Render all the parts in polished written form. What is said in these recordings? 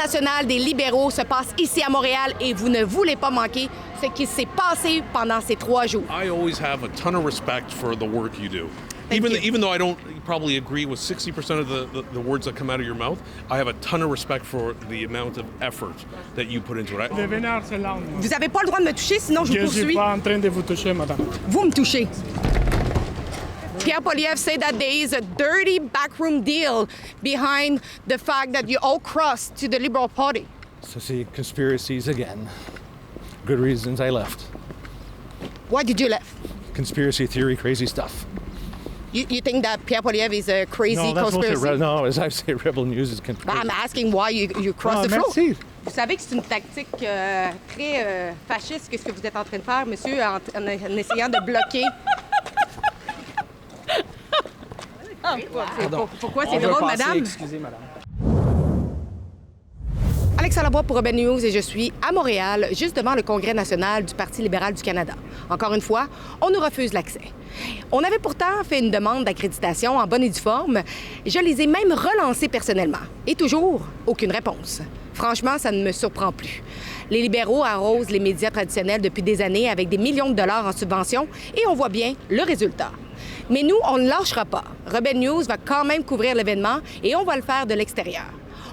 national des libéraux se passe ici à Montréal et vous ne voulez pas manquer ce qui s'est passé pendant ces 3 jours. I always have a ton of respect for the work you do. Thank you. Even though I don't probably agree with 60% of the words that come out of your mouth, I have a ton of respect for the amount of effort that you put into it. Vous n'avez pas le droit de me toucher, sinon je vous poursuis. Je ne suis pas en train de vous toucher, madame. Vous me touchez. Pierre Poilievre said that there is a dirty backroom deal behind the fact that you all crossed to the Liberal Party. So see, conspiracies again. Good reasons I left. Why did you leave? Conspiracy theory, crazy stuff. You think that Pierre Poilievre is a crazy No, that's conspiracy? no, as I say, Rebel News is But conspiracy. I'm asking why you crossed the floor. Merci. Vous savez que c'est une tactique très fasciste que ce que vous êtes en train de faire, monsieur, en essayant de bloquer. Pourquoi c'est drôle, madame? Excusez, madame. Alex Lavoie pour Rebel News et je suis à Montréal, juste devant le Congrès national du Parti libéral du Canada. Encore une fois, on nous refuse l'accès. On avait pourtant fait une demande d'accréditation en bonne et due forme. Je les ai même relancés personnellement. Et toujours, aucune réponse. Franchement, ça ne me surprend plus. Les libéraux arrosent les médias traditionnels depuis des années avec des millions de dollars en subventions et on voit bien le résultat. Mais nous, on ne lâchera pas. Rebel News va quand même couvrir l'événement et on va le faire de l'extérieur.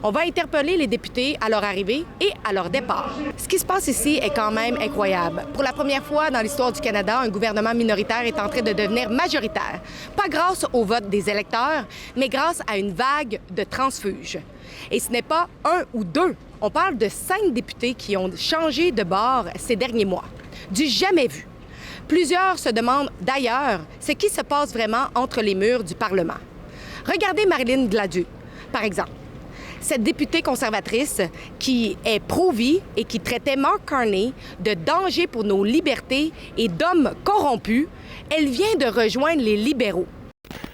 On va interpeller les députés à leur arrivée et à leur départ. Ce qui se passe ici est quand même incroyable. Pour la première fois dans l'histoire du Canada, un gouvernement minoritaire est en train de devenir majoritaire. Pas grâce au vote des électeurs, mais grâce à une vague de transfuges. Et ce n'est pas 1 ou 2. On parle de 5 députés qui ont changé de bord ces derniers mois. Du jamais vu. Plusieurs se demandent d'ailleurs ce qui se passe vraiment entre les murs du Parlement. Regardez Marilyn Gladu, par exemple. Cette députée conservatrice qui est pro-vie et qui traitait Mark Carney de danger pour nos libertés et d'homme corrompu, elle vient de rejoindre les libéraux.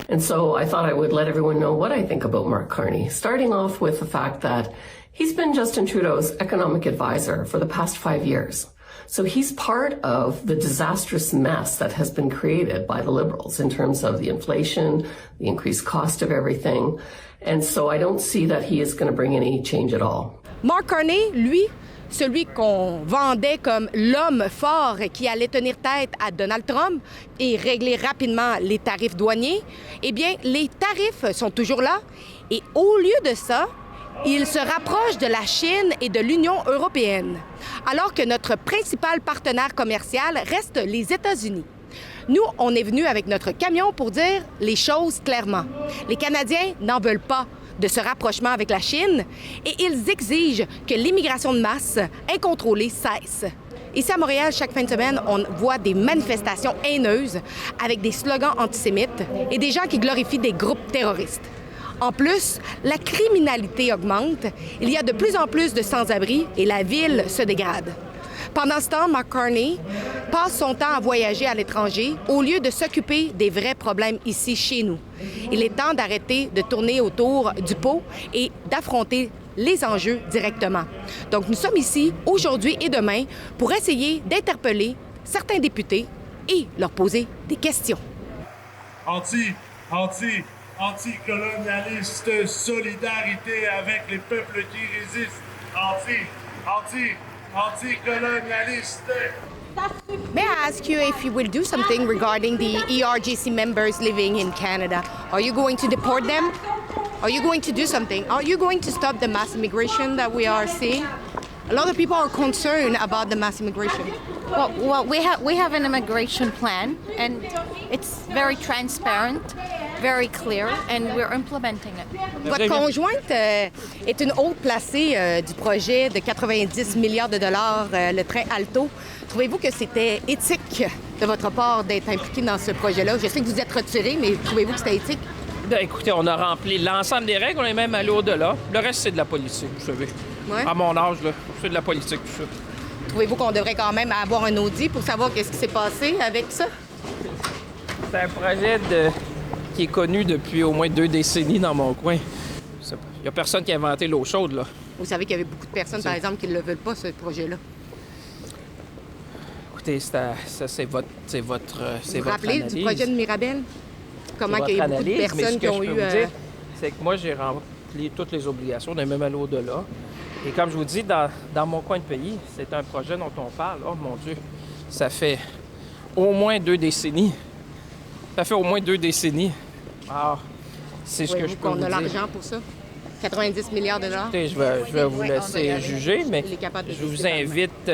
And so I thought I would let everyone know what I think about Mark Carney, starting off with the fact that he's been Justin Trudeau's economic advisor for the past 5 years. So he's part of the disastrous mess that has been created by the Liberals in terms of the inflation, the increased cost of everything. And so I don't see that he is going to bring any change at all. Mark Carney, lui, celui qu'on vendait comme l'homme fort qui allait tenir tête à Donald Trump et régler rapidement les tarifs douaniers, eh bien, les tarifs sont toujours là. Et au lieu de ça, il se rapproche de la Chine et de l'Union européenne, alors que notre principal partenaire commercial reste les États-Unis. Nous, on est venus avec notre camion pour dire les choses clairement. Les Canadiens n'en veulent pas de ce rapprochement avec la Chine et ils exigent que l'immigration de masse incontrôlée cesse. Ici à Montréal, chaque fin de semaine, on voit des manifestations haineuses avec des slogans antisémites et des gens qui glorifient des groupes terroristes. En plus, la criminalité augmente, il y a de plus en plus de sans-abri et la ville se dégrade. Pendant ce temps, Mark Carney passe son temps à voyager à l'étranger au lieu de s'occuper des vrais problèmes ici, chez nous. Il est temps d'arrêter de tourner autour du pot et d'affronter les enjeux directement. Donc, nous sommes ici aujourd'hui et demain pour essayer d'interpeller certains députés et leur poser des questions. Anticolonialiste, solidarité avec les peuples qui résistent. Anticolonialiste. May I ask you if you will do something regarding the ERGC members living in Canada? Are you going to deport them? Are you going to do something? Are you going to stop the mass immigration that we are seeing? A lot of people are concerned about the mass immigration. Well, we have an immigration plan, and it's very transparent, very clear, and we're implementing it. Votre conjointe est une haute placée du projet de 90 milliards de dollars, le train Alto. Trouvez-vous que c'était éthique de votre part d'être impliqué dans ce projet-là? Je sais que vous êtes retiré, mais trouvez-vous que c'était éthique? Bien, écoutez, on a rempli l'ensemble des règles, on est même allé au-delà. Le reste, c'est de la politique, vous savez. Ouais. À mon âge, là, c'est de la politique, tout ça. Trouvez-vous qu'on devrait quand même avoir un audit pour savoir qu'est-ce qui s'est passé avec ça? C'est un projet qui est connu depuis au moins 2 décennies dans mon coin. Il n'y a personne qui a inventé l'eau chaude, là. Vous savez qu'il y avait beaucoup de personnes, par exemple, qui ne le veulent pas, ce projet-là. Écoutez, c'est votre Vous vous rappelez analyse. du projet de Mirabel? Comment C'est il y a eu votre beaucoup de analyse, mais personnes ce que qui ont je peux eu... vous dire, c'est que moi, j'ai rempli toutes les obligations, on est même allé au-delà. Et comme je vous dis, dans mon coin de pays, c'est un projet dont on parle. Oh mon Dieu, ça fait au moins 2 décennies. Ça fait au moins 2 décennies. Ah, c'est ce que je peux vous qu'on dire. a l'argent pour ça? 90 milliards de dollars? Écoutez, je vais vous laisser juger, mais je vous invite...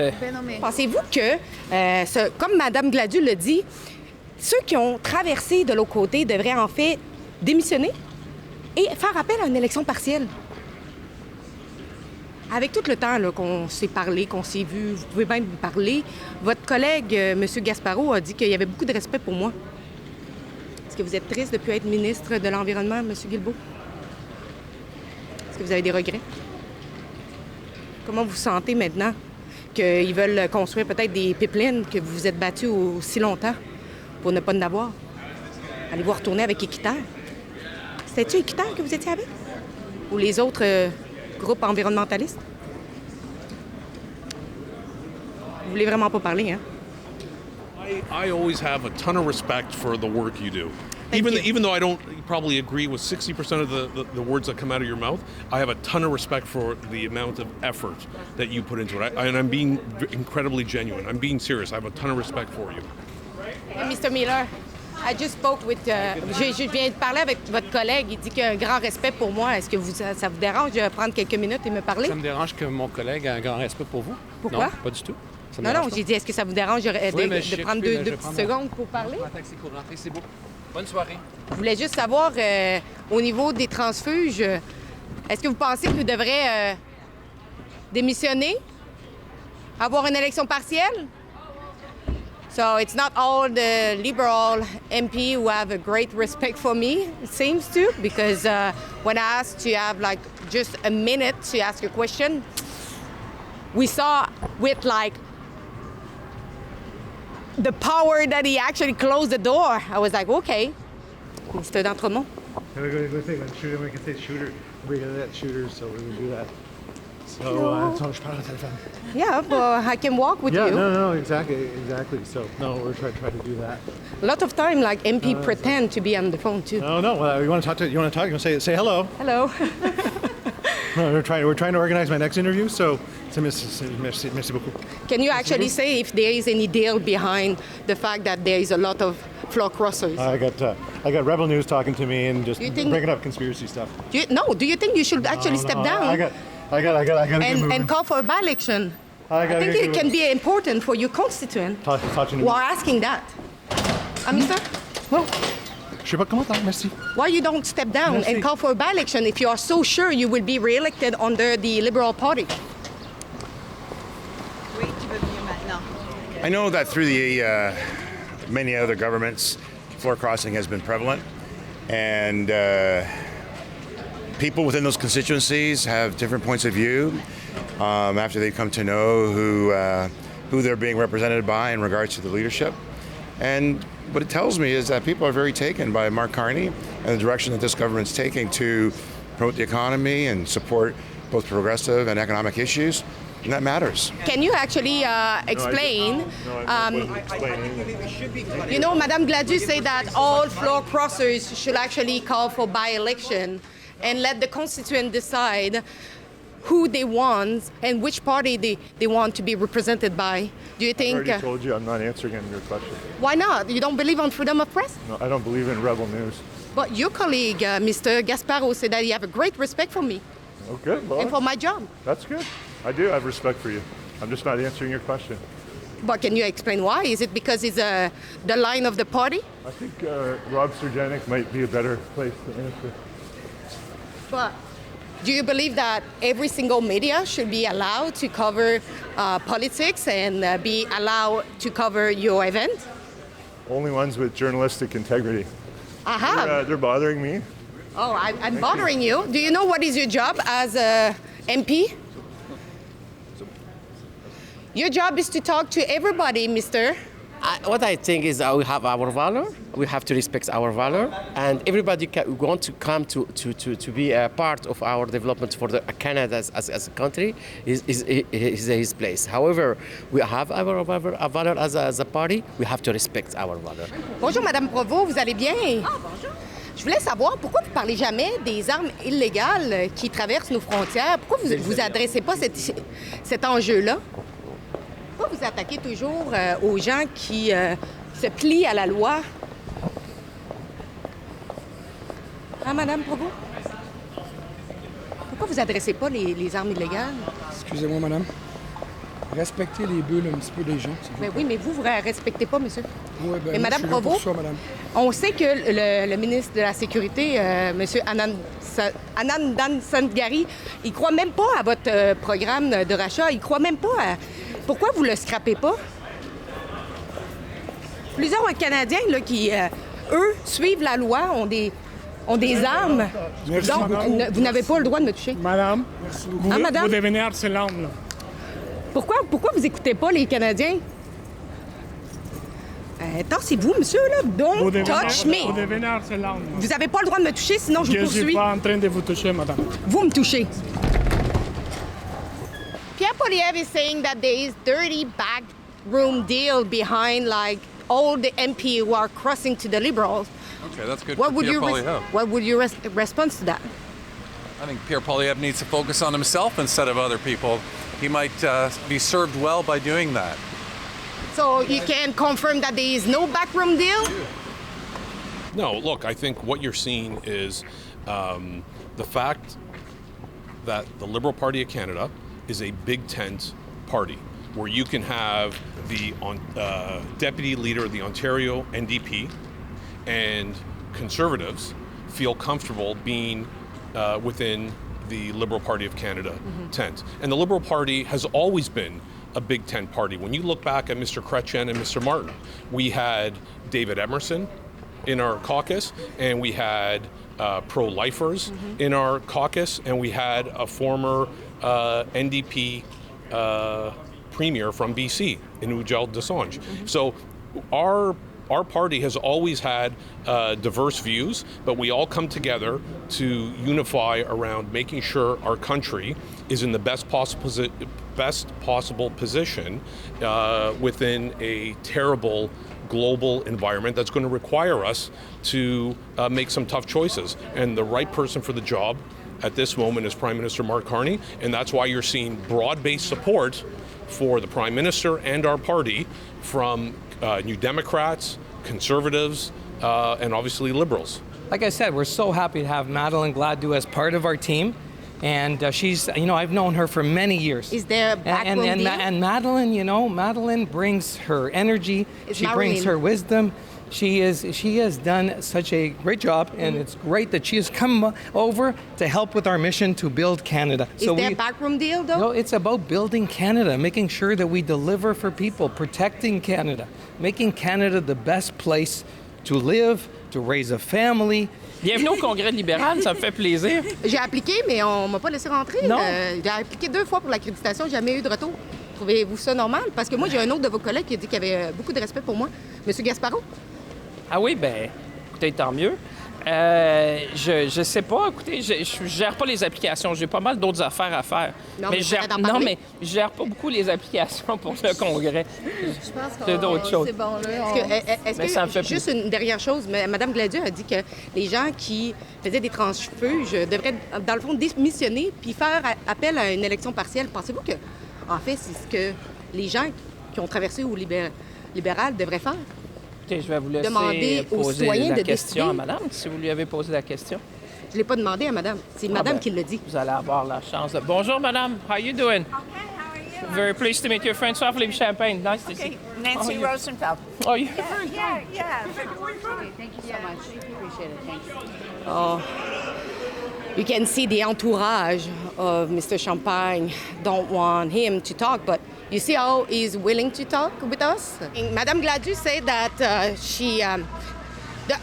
Pensez-vous que, comme Mme Gladu l'a dit, ceux qui ont traversé de l'autre côté devraient en fait démissionner et faire appel à une élection partielle? Avec tout le temps là, qu'on s'est parlé, qu'on s'est vu, vous pouvez même me parler, votre collègue, M. Gasparot, a dit qu'il y avait beaucoup de respect pour moi. Est-ce que vous êtes triste de ne plus être ministre de l'Environnement, M. Guilbeault? Est-ce que vous avez des regrets? Comment vous vous sentez maintenant qu'ils veulent construire peut-être des pipelines que vous vous êtes battus aussi longtemps pour ne pas en avoir? Allez-vous retourner avec Équiterre? C'était-tu Équiterre que vous étiez avec? Ou les autres groupes environnementalistes? Vous voulez vraiment pas parler, hein? I always have a ton of respect for the work you do. Thank you. Even though I don't probably agree with 60% of the words that come out of your mouth, I have a ton of respect for the amount of effort that you put into it. And I'm being incredibly genuine. I'm being serious. I have a ton of respect for you. Hey, Mr. Miller, I just spoke with... je viens de parler avec votre collègue. Il dit qu'il a un grand respect pour moi. Est-ce que ça vous dérange de prendre quelques minutes et me parler? Ça me dérange que mon collègue ait un grand respect pour vous. Pourquoi? Non, pas du tout. Ça me Non, dérange pas. j'ai dit, est-ce que ça vous dérange de prendre deux petites secondes pour parler? Un taxi pour rentrer, c'est beau. Bonne soirée. Je voulais juste savoir, au niveau des transfuges, est-ce que vous pensez que vous devrez démissionner? Avoir une élection partielle? So it's not all the liberal MP who have a great respect for me, it seems to, because when I asked to have like just a minute to ask a question, we saw with like the power that he actually closed the door. I was like, okay, Mr. D'Entremont. We can say shooter. We got that shooter, so we can do that. So, je parle au téléphone. Yeah, but I can walk with you. No, exactly. So, no, we're trying to do that. A lot of time, like MP pretend to be on the phone too. No, you want to talk? You want to say hello? Hello. No, we're trying to organize my next interview. So, merci beaucoup. Can you actually say if there is any deal behind the fact that there is a lot of floor crossers? I got Rebel News talking to me and just bringing up conspiracy stuff. Do you think you should actually step down? I got and call for a by-election? I think it can be important for your constituent who are asking that. Mister? Well, je sais pas comment faire, merci. Why you don't step down and call for a by-election if you are so sure you will be re-elected under the Liberal Party? I know that through the many other governments, floor crossing has been prevalent, and people within those constituencies have different points of view after they come to know who they're being represented by in regards to the leadership. And what it tells me is that people are very taken by Mark Carney and the direction that this government's taking to promote the economy and support both progressive and economic issues. And that matters. Can you actually explain? You know, Madame Gladu said that all floor crossers should actually call for by-election and let the constituent decide who they want and which party they want to be represented by. Do you think... I already told you I'm not answering any of your questions. Why not? You don't believe on freedom of press? No, I don't believe in Rebel News. But your colleague, Mr. Gasparot, said that you have a great respect for me. Oh, good. Well, and for my job. That's good. I do have respect for you. I'm just not answering your question. But can you explain why? Is it because it's the line of the party? I think Rob Surjanic might be a better place to answer. But do you believe that every single media should be allowed to cover politics and be allowed to cover your event? Only ones with journalistic integrity. Aha. They're bothering me. Oh, I'm bothering you. Do you know what is your job as a MP? Your job is to talk to everybody, mister. What I think is we have our value. We have to respect our value, and everybody want to come to be a part of our development for Canada as a country is his place. However, we have our value as a party. We have to respect our value. Bonjour, Madame Provost, vous allez bien? Ah, bonjour. Je voulais savoir pourquoi vous ne parlez jamais des armes illégales qui traversent nos frontières. Pourquoi vous ne vous adressez pas cet enjeu-là? Pourquoi vous attaquez toujours aux gens qui se plient à la loi? Hein, Madame Provost? Pourquoi vous n'adressez pas les armes illégales? Excusez-moi, madame. Respectez les bulles un petit peu des gens. Ben oui, mais vous ne respectez pas, monsieur. Oui, ben mais moi, Madame je suis là Provost, pour ça, madame. on sait que le ministre de la Sécurité, monsieur Anandan Sandgari, il croit même pas à votre programme de rachat. Il croit même pas à... Pourquoi vous le scrapez pas? Plusieurs Canadiens là, qui, eux, suivent la loi, ont des armes. Merci Donc, beaucoup. vous n'avez pas le droit de me toucher. Madame, madame? vous devenez harcelante, là. Pourquoi vous écoutez pas les Canadiens? Tassez-vous, monsieur, là. Don't touch Vous me. devenez harcelante. Vous n'avez pas le droit de me toucher, sinon je vous Je ne suis poursuis. pas en train de vous toucher, madame. Vous me touchez. Pierre Poilievre is saying that there is dirty backroom deal behind, like, all the MP who are crossing to the Liberals. Okay, that's good What for would Pierre your Poilievre. what would your response to that? I think Pierre Poilievre needs to focus on himself instead of other people. He might be served well by doing that. So you can confirm that there is no backroom deal? No, look, I think what you're seeing is the fact that the Liberal Party of Canada is a big tent party where you can have the deputy leader of the Ontario NDP and Conservatives feel comfortable being within the Liberal Party of Canada tent. And the Liberal Party has always been a big tent party. When you look back at Mr. Chrétien and Mr. Martin, we had David Emerson in our caucus, and we had pro-lifers in our caucus, and we had a former NDP premier from BC, Ujjal Dosanjh. So our party has always had diverse views, but we all come together to unify around making sure our country is in the best possible position within a terrible global environment that's going to require us to make some tough choices. And the right person for the job at this moment is Prime Minister Mark Carney, and that's why you're seeing broad-based support for the Prime Minister and our party from New Democrats, Conservatives, and obviously Liberals. Like I said, we're so happy to have Madeleine Gladue as part of our team. And she's, I've known her for many years. Is there a backroom deal? And Madeleine, Madeleine brings her energy. She brings her wisdom. She has done such a great job, and it's great that she has come over to help with our mission to build Canada. Is there a backroom deal, though? No, it's about building Canada, making sure that we deliver for people, protecting Canada, making Canada the best place to live, to raise a family. Bienvenue au congrès libéral, ça me fait plaisir. J'ai appliqué, mais on m'a pas laissé rentrer. Non. J'ai appliqué 2 fois pour l'accréditation, jamais eu de retour. Trouvez-vous ça normal? Parce que moi, j'ai un autre de vos collègues qui a dit qu'il avait beaucoup de respect pour moi. Monsieur Gasparot? Ah oui, ben, écoutez, tant mieux. Je sais pas, écoutez, je gère pas les applications. J'ai pas mal d'autres affaires à faire. Non, mais je gère pas beaucoup les applications pour le congrès. Je pense C'est d'autres choses. C'est bon, là. Est-ce Mais ça me fait que, juste une dernière chose, Mme Gladue a dit que les gens qui faisaient des transfuges devraient, dans le fond, démissionner puis faire appel à une élection partielle. Pensez-vous que, en fait, c'est ce que les gens qui ont traversé au libéral devraient faire? Écoutez, je vais vous laisser Demander aux poser citoyens la de question décider. à madame, si vous lui avez posé la question. Je ne l'ai pas demandé à madame. C'est madame qui l'a dit. Vous allez avoir la chance. Bonjour, madame. How you doing? Okay, how are you? Very pleased to meet you. François-Philippe Champagne. Nice to see you. Nancy Oh, you- Rosenfeld. Oh, you... Yeah. Thank you so much. Appreciate it. Thank you. Oh. You can see the entourage of Mr. Champagne don't want him to talk, but you see how he's willing to talk with us? Madame Gladue said that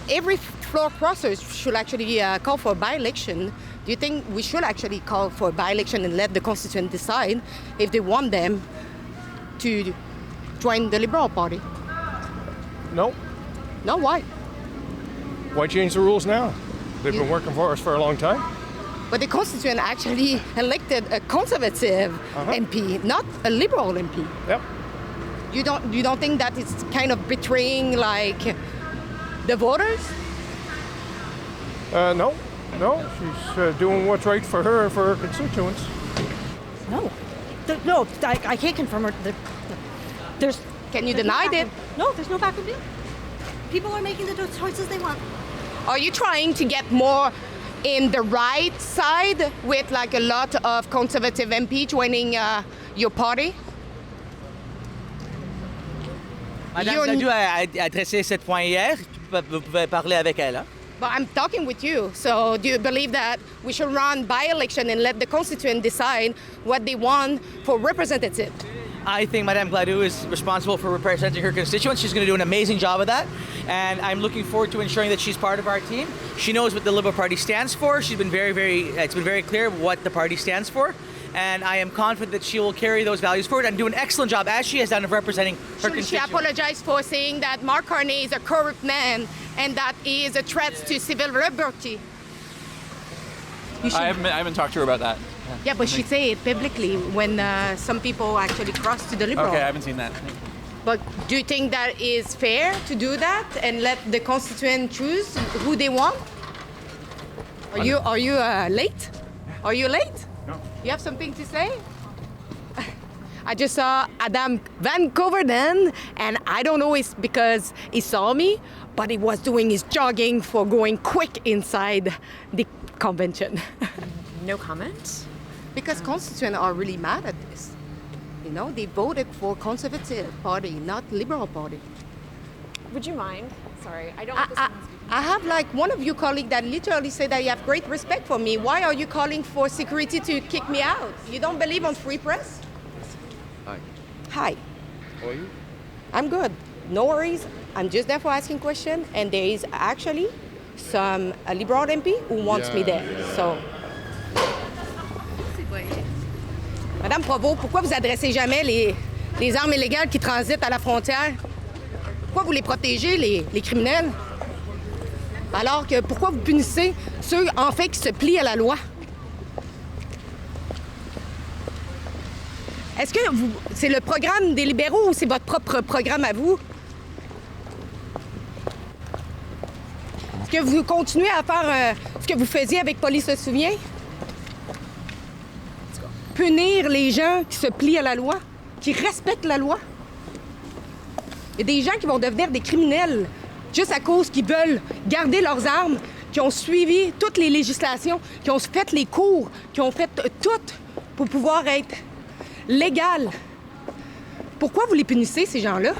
every floor crosser should actually call for a by-election. Do you think we should actually call for a by-election and let the constituents decide if they want them to join the Liberal Party? No. No, why? Why change the rules now? They've been working for us for a long time. But the constituent actually elected a conservative MP, not a Liberal MP. Yep. You don't think that it's kind of betraying like the voters? No. She's doing what's right for her and for her constituents. No. No, I can't confirm her. There's. Can you deny it? No, there's no backup deal. People are making the choices they want. Are you trying to get more in the right side with like a lot of conservative MP joining your party? Madame Zadou a adressé ce point hier. Vous pouvez parler avec elle. Hein? But I'm talking with you. So do you believe that we should run by-election and let the constituent decide what they want for representative? I think Madame Gladue is responsible for representing her constituents. She's going to do an amazing job of that. And I'm looking forward to ensuring that she's part of our team. She knows what the Liberal Party stands for. She's been it's been very clear what the party stands for. And I am confident that she will carry those values forward and do an excellent job, as she has done, of representing her constituents. She apologized for saying that Mark Carney is a corrupt man and that he is a threat to civil liberty. I haven't talked to her about that. Yeah, but she said it publicly when some people actually crossed to the Liberal. Okay, I haven't seen that. But do you think that is fair to do that and let the constituent choose who they want? Are you late? Are you late? No. You have something to say? I just saw Adam Van Coverden, and I don't know it's because he saw me, but he was doing his jogging for going quick inside the convention. No comment? Because constituents are really mad at this. You know, they voted for Conservative Party, not Liberal Party. Would you mind? Sorry, I don't want this one to speak. I have like one of your colleagues that literally said that you have great respect for me. Why are you calling for security to kick me out? You don't believe on free press? Hi. Hi. How are you? I'm good. No worries. I'm just there for asking questions. And there is actually some Liberal MP who wants me there. So. Madame Provost, pourquoi vous adressez jamais les armes illégales qui transitent à la frontière? Pourquoi vous les protégez, les criminels? Alors que pourquoi vous punissez ceux, en fait, qui se plient à la loi? Est-ce que c'est le programme des libéraux ou c'est votre propre programme à vous? Est-ce que vous continuez à faire ce que vous faisiez avec Police se souvient? Punir les gens qui se plient à la loi, qui respectent la loi. Il y a des gens qui vont devenir des criminels juste à cause qu'ils veulent garder leurs armes, qui ont suivi toutes les législations, qui ont fait les cours, qui ont fait tout pour pouvoir être légal. Pourquoi vous les punissez, ces gens-là?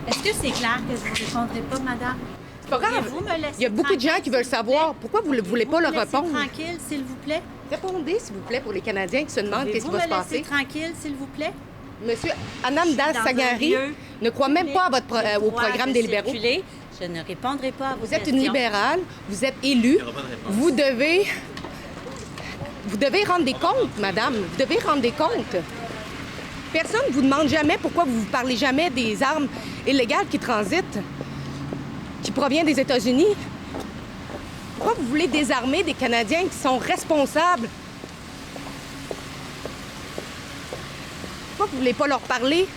Est-ce que c'est clair que vous ne répondrez pas, madame? C'est pas grave. Il y a beaucoup de gens qui veulent savoir. Pourquoi vous ne voulez pas leur répondre? Tranquille, s'il vous plaît. Répondez, s'il vous plaît, pour les Canadiens qui se demandent qu'est-ce qui va se passer. Vous me laissez tranquille, s'il vous plaît. Monsieur Anam Sagari ne croit même pas à au programme des libéraux. Je ne répondrai pas à vos questions. Vous êtes une libérale, vous êtes élue. Vous devez rendre des comptes, madame. Vous devez rendre des comptes. Personne ne vous demande jamais pourquoi vous ne parlez jamais des armes illégales qui transitent, qui proviennent des États-Unis. Pourquoi vous voulez désarmer des Canadiens qui sont responsables? Pourquoi vous ne voulez pas leur parler?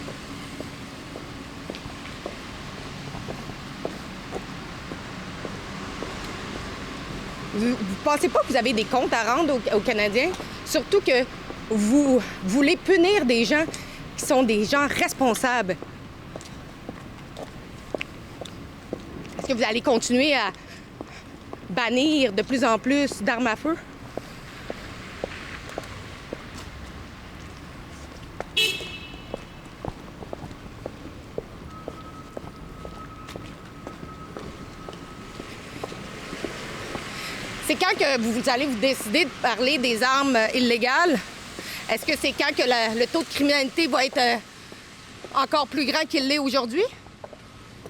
Vous ne pensez pas que vous avez des comptes à rendre aux Canadiens? Surtout que vous voulez punir des gens qui sont des gens responsables. Est-ce que vous allez continuer à bannir de plus en plus d'armes à feu? C'est quand que vous allez vous décider de parler des armes illégales? Est-ce que c'est quand que le taux de criminalité va être encore plus grand qu'il l'est aujourd'hui?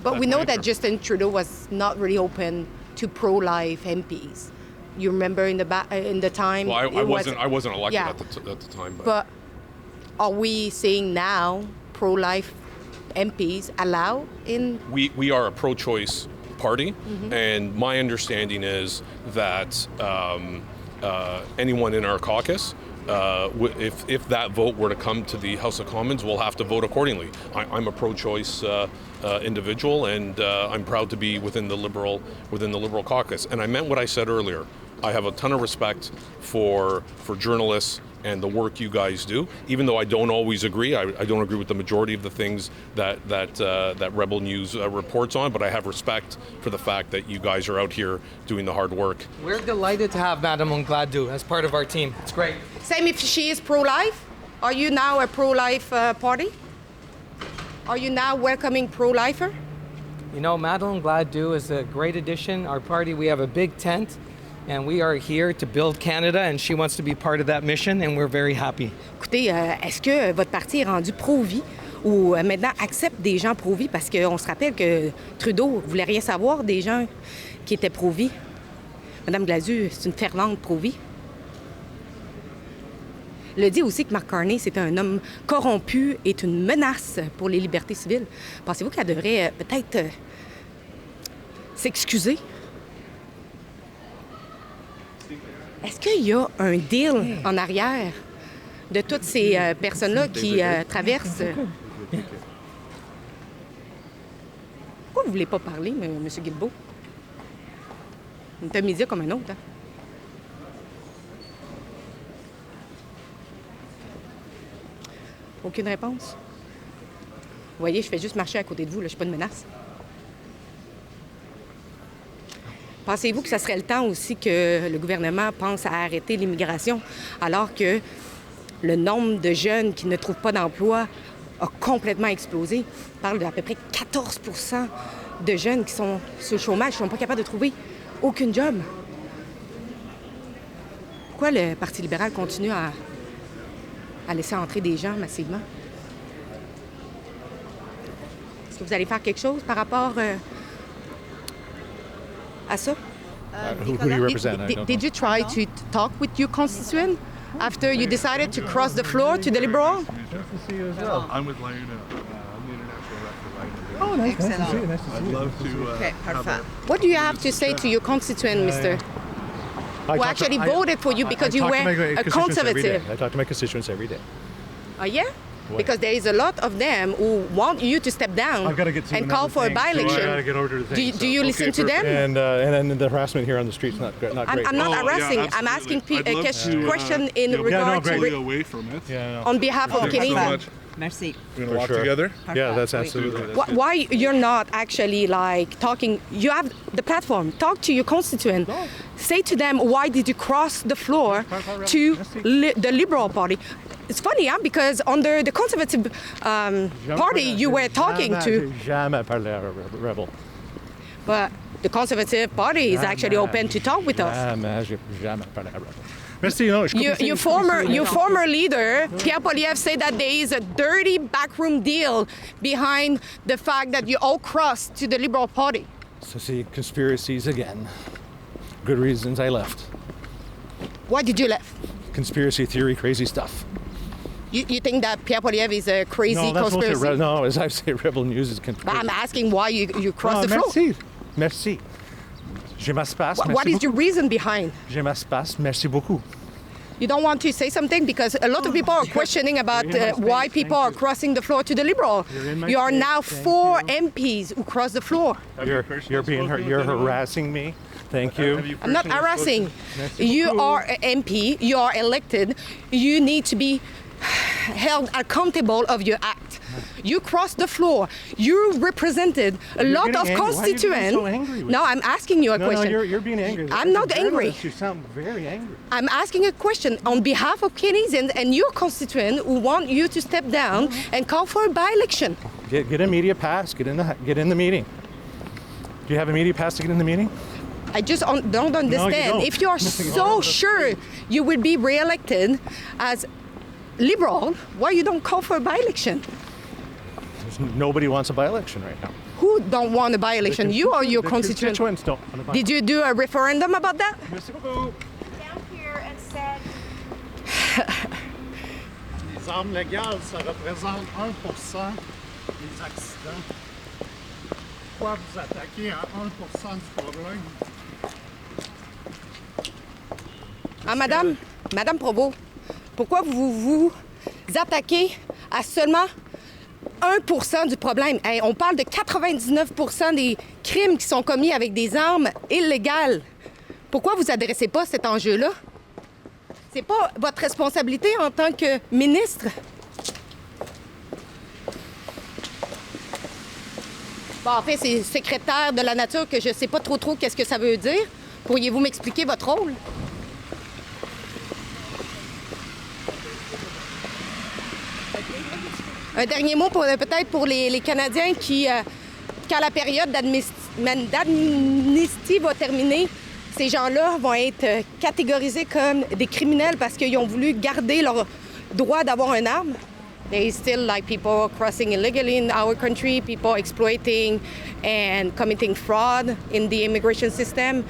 But we know that Justin Trudeau was not really open to pro-life MPs. You remember in the time? Well, I wasn't elected yeah. at the time. But are we seeing now pro-life MPs allowed in? We are a pro-choice party, and my understanding is that anyone in our caucus if that vote were to come to the House of Commons, we'll have to vote accordingly. I'm a pro-choice individual, and I'm proud to be within the Liberal caucus. And I meant what I said earlier. I have a ton of respect for journalists and the work you guys do, even though I don't always agree. I don't agree with the majority of the things that Rebel News reports on, but I have respect for the fact that you guys are out here doing the hard work. We're delighted to have Madame Gladu as part of our team. It's great. Same if she is pro-life. Are you now a pro-life party? Are you now welcoming pro-lifer? You know, Madeleine Gladu is a great addition. Our party, we have a big tent, and we are here to build Canada, and she wants to be part of that mission, and we're very happy. Écoutez, est-ce que votre parti est rendu pro-vie ou maintenant accepte des gens pro-vie? Parce qu'on se rappelle que Trudeau voulait rien savoir des gens qui étaient pro-vie. Madame Gladu, c'est une fervente pro-vie. Le dit aussi que Mark Carney, c'est un homme corrompu et une menace pour les libertés civiles. Pensez-vous qu'elle devrait peut-être s'excuser? Est-ce qu'il y a un deal en arrière de toutes ces personnes-là qui traversent? Pourquoi vous ne voulez pas parler, M. Guilbeault? C'est un média comme un autre, hein? Aucune réponse? Vous voyez, je fais juste marcher à côté de vous, là, je ne suis pas une menace. Pensez-vous que ça serait le temps aussi que le gouvernement pense à arrêter l'immigration alors que le nombre de jeunes qui ne trouvent pas d'emploi a complètement explosé? On parle d'à peu près 14 % de jeunes qui sont sur le chômage, qui ne sont pas capables de trouver aucune job. Pourquoi le Parti libéral continue à laisser entrer des gens massivement? Est-ce que vous allez faire quelque chose par rapport à ça? Who do you represent? Did you try to talk with your constituent after you decided to cross the floor to the Liberal? Nice to see you as well. I'm with Lionel. I'm the international referee. Oh, nice. Nice to see you. Nice to see you. I'd love to. Okay, perfect. What do you have to say to your constituent, Mr.? Who actually voted for you because you were a conservative? I talk to my constituents every day. Oh, yeah? What? Because there is a lot of them who want you to step down and call for a by-election. Do you listen to them? And then the harassment here on the street's not great. I'm not harassing. Yeah, I'm asking a question in regard to away from it. On behalf of Canadians. Merci. We're gonna walk together. Yeah, that's absolutely. Why you're not actually like talking? You have the platform. Talk to your constituent. Say to them, why did you cross the floor to the Liberal Party? It's funny, huh? Because under the Conservative Party, you were talking to. Jamais parlé à Rebel. But the Conservative Party is actually open to talk with us. Jamais parlé à Rebel. Your former leader, Pierre Poilievre, said that there is a dirty backroom deal behind the fact that you all crossed to the Liberal Party. So see, conspiracies again. Good reasons I left. Why did you leave? Conspiracy theory, crazy stuff. You think that Pierre Poilievre is a crazy conspiracy? No, as I say, Rebel News is conspiracy. I'm asking why you crossed the floor. Merci. Merci. J'ai ma space. What is your reason behind? J'ai ma space. Merci beaucoup. You don't want to say something because a lot of people are questioning about why people are crossing the floor to the Liberal. You are now 4 MPs who cross the floor. You're harassing me. Thank you. I'm not harassing. You are an MP. You are elected. You need to be held accountable of your act. You crossed the floor. You represented a lot of constituents. No, I'm asking you a question. No, you're being angry. I'm not angry. You sound very angry. I'm asking a question on behalf of Canadians and your constituent who want you to step down and call for a by-election. Get a media pass. Get in the meeting. Do you have a media pass to get in the meeting? I just don't understand. No, you don't. If you are so sure you will be re-elected as Liberal, why you don't call for a by-election? Nobody wants a by-election right now. Who don't want a by-election? You or your constituents? Don't. Did you do a referendum about that? Down here and said. Les armes légales, ça représente 1% des accidents. Pourquoi vous attaquez à 1% du problème? Ah, Madame Provost, Pourquoi vous vous attaquez à seulement 1% du problème? Hey, on parle de 99% des crimes qui sont commis avec des armes illégales. Pourquoi vous adressez pas cet enjeu-là? C'est pas votre responsabilité en tant que ministre? Bon, en fait, c'est secrétaire de la nature que je sais pas trop qu'est-ce que ça veut dire. Pourriez-vous m'expliquer votre rôle? Un dernier mot peut-être pour les Canadiens qui, quand la période d'amnistie va terminer, ces gens-là vont être catégorisés comme des criminels parce qu'ils ont voulu garder leur droit d'avoir une arme. There is still like people crossing illegally in our country, people exploiting and committing fraud in the immigration system.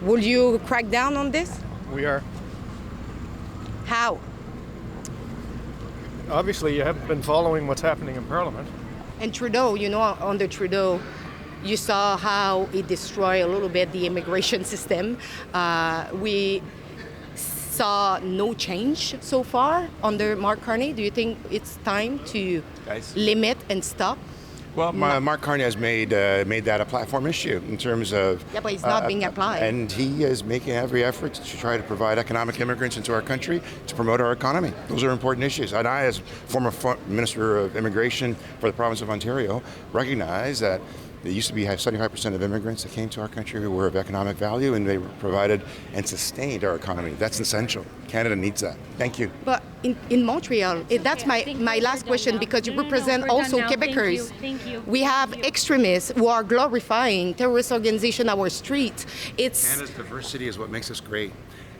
Will you crack down on this? We are. How? Obviously, you haven't been following what's happening in Parliament. And Trudeau, you know, under Trudeau, you saw how he destroyed a little bit the immigration system. We saw no change so far under Mark Carney. Do you think it's time to limit and stop? Well, Mark Carney has made that a platform issue in terms of... Yeah, but it's not being applied. And he is making every effort to try to provide economic immigrants into our country to promote our economy. Those are important issues. And I, as former Minister of Immigration for the province of Ontario, recognize that there used to be 75% of immigrants that came to our country who were of economic value, and they provided and sustained our economy. That's essential. Canada needs that. Thank you. But in Montreal, that's my last question, because you represent also Quebecers. Thank you. We have extremists who are glorifying terrorist organizations on our streets. Canada's diversity is what makes us great.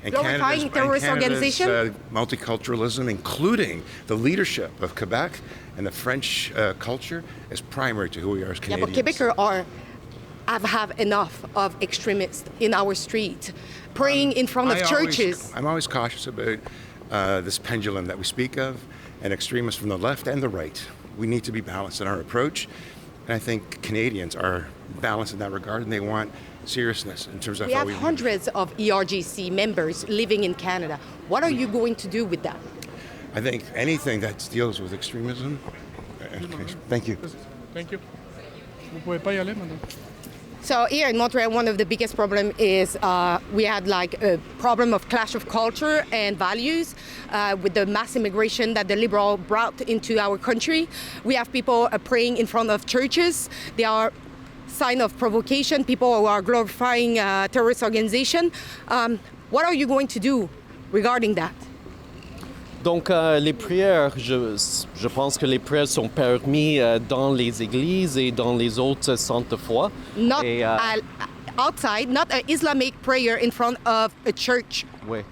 And glorifying terrorist organizations? Multiculturalism, including the leadership of Quebec and the French culture, is primary to who we are as Canadians. Yeah, but Quebecers have enough of extremists in our street, praying in front of churches. I'm always cautious about this pendulum that we speak of, and extremists from the left and the right. We need to be balanced in our approach, and I think Canadians are balanced in that regard, and they want seriousness in terms of how we... We have hundreds of ERGC members living in Canada. What are you going to do with that? I think anything that deals with extremism... Thank you. Thank you. Vous pouvez pas y aller, madame. So here in Montreal, one of the biggest problems is we had like a problem of clash of culture and values with the mass immigration that the Liberals brought into our country. We have people praying in front of churches. They are sign of provocation, people who are glorifying terrorist organization. What are you going to do regarding that? Donc, les prières, je pense que les prières sont permis dans les églises et dans les autres centres de foi. Not outside, not an Islamic prayer in front of a church. Oui.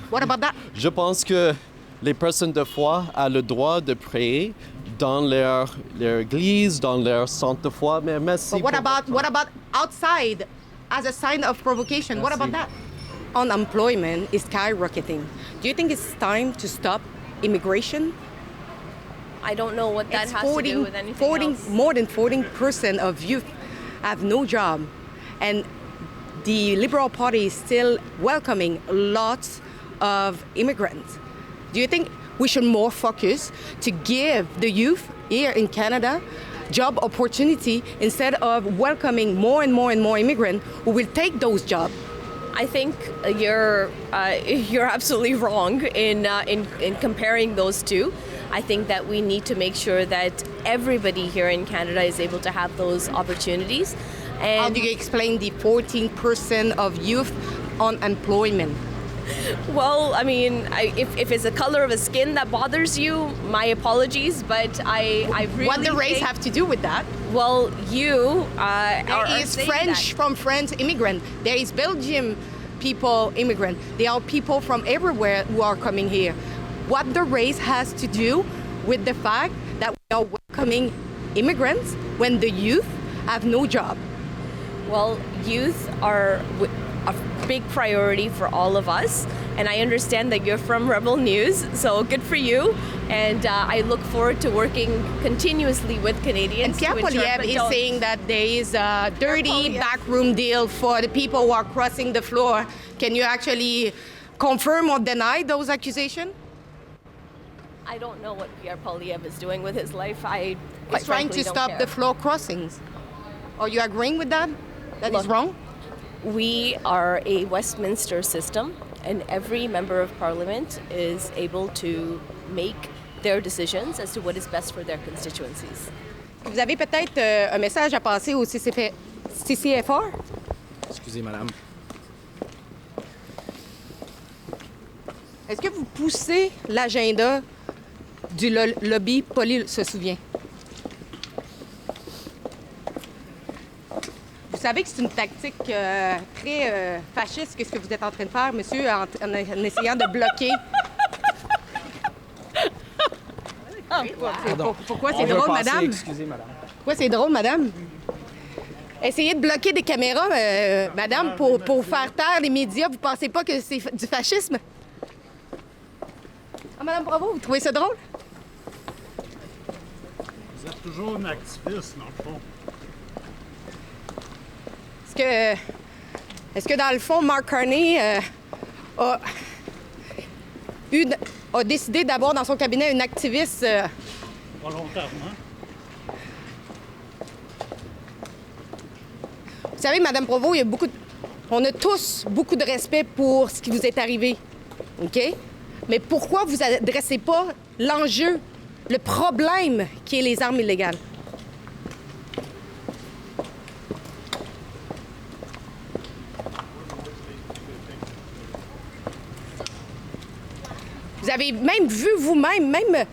What about that? Je pense que les personnes de foi ont le droit de prier dans leur église, dans leur centre de foi. Mais merci. But what about outside as a sign of provocation? Merci. What about that? Unemployment is skyrocketing. Do you think it's time to stop immigration? I don't know what that has to do with anything else. More than 40% of youth have no job. And the Liberal Party is still welcoming lots of immigrants. Do you think we should more focus to give the youth here in Canada job opportunity instead of welcoming more and more immigrants who will take those jobs? I think you're absolutely wrong in comparing those two. I think that we need to make sure that everybody here in Canada is able to have those opportunities. And how do you explain the 14% of youth unemployment? Well, I mean, if it's the color of a skin that bothers you, my apologies, but I really what the race have to do with that? Well, you there is French from France immigrant. There is Belgian people immigrant. There are people from everywhere who are coming here. What the race has to do with the fact that we are welcoming immigrants when the youth have no job? Well, youth are a big priority for all of us, and I understand that you're from Rebel News, so good for you, and I look forward to working continuously with Canadians. And Pierre Poilievre is saying that there is a dirty backroom deal for the people who are crossing the floor. Can you actually confirm or deny those accusations? I don't know what Pierre Poilievre is doing with his life. I He's trying to stop the floor crossings. Are you agreeing with that? That is wrong? We are a Westminster system, and every member of parliament is able to make their decisions as to what is best for their constituencies. Vous avez peut-être un message à passer au CCFR? Excusez, madame. Est-ce que vous poussez l'agenda du lobby Poli se souvient? Vous savez que c'est une tactique très fasciste que ce que vous êtes en train de faire, monsieur, en essayant de bloquer... Pourquoi c'est drôle, madame? Excusez, madame. Pourquoi c'est drôle, madame? Essayez de bloquer des caméras, madame, pour faire taire les médias. Vous pensez pas que c'est du fascisme? Ah, madame Bravo, vous trouvez ça drôle? Vous êtes toujours une activiste, dans le fond. Est-ce que dans le fond, Mark Carney a décidé d'avoir dans son cabinet une activiste... Volontairement. Vous savez, madame Provost, on a tous beaucoup de respect pour ce qui vous est arrivé, OK? Mais pourquoi vous n'adressez pas l'enjeu, le problème qui est les armes illégales? Vous avez même vu vous-même, même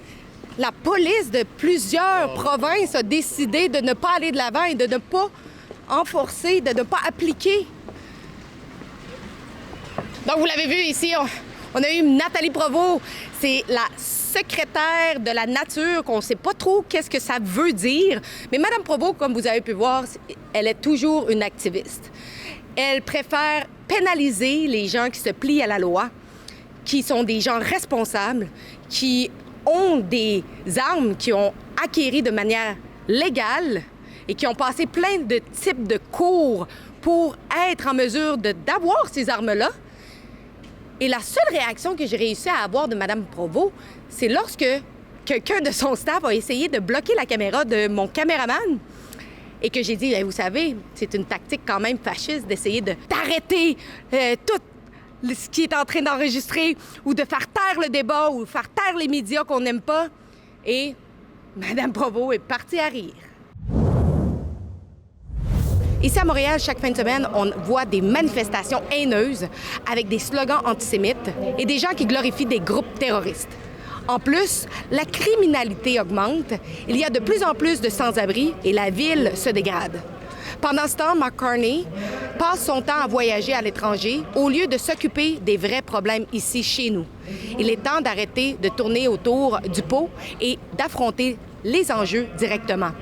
la police de plusieurs provinces a décidé de ne pas aller de l'avant et de ne pas enforcer, de ne pas appliquer. Donc, vous l'avez vu ici, on a eu Nathalie Provost, c'est la secrétaire de la nature, qu'on ne sait pas trop qu'est-ce que ça veut dire. Mais Mme Provost, comme vous avez pu voir, elle est toujours une activiste. Elle préfère pénaliser les gens qui se plient à la loi, qui sont des gens responsables, qui ont des armes, qui ont acquis de manière légale et qui ont passé plein de types de cours pour être en mesure d'avoir ces armes-là. Et la seule réaction que j'ai réussi à avoir de Mme Provost, c'est lorsque quelqu'un de son staff a essayé de bloquer la caméra de mon caméraman et que j'ai dit, vous savez, c'est une tactique quand même fasciste d'essayer d'arrêter tout ce qui est en train d'enregistrer ou de faire taire le débat ou faire taire les médias qu'on n'aime pas. Et Mme Provost est partie à rire. Ici à Montréal, chaque fin de semaine, on voit des manifestations haineuses avec des slogans antisémites et des gens qui glorifient des groupes terroristes. En plus, la criminalité augmente, il y a de plus en plus de sans-abri et la ville se dégrade. Pendant ce temps, Mark Carney passe son temps à voyager à l'étranger au lieu de s'occuper des vrais problèmes ici chez nous. Il est temps d'arrêter de tourner autour du pot et d'affronter les enjeux directement.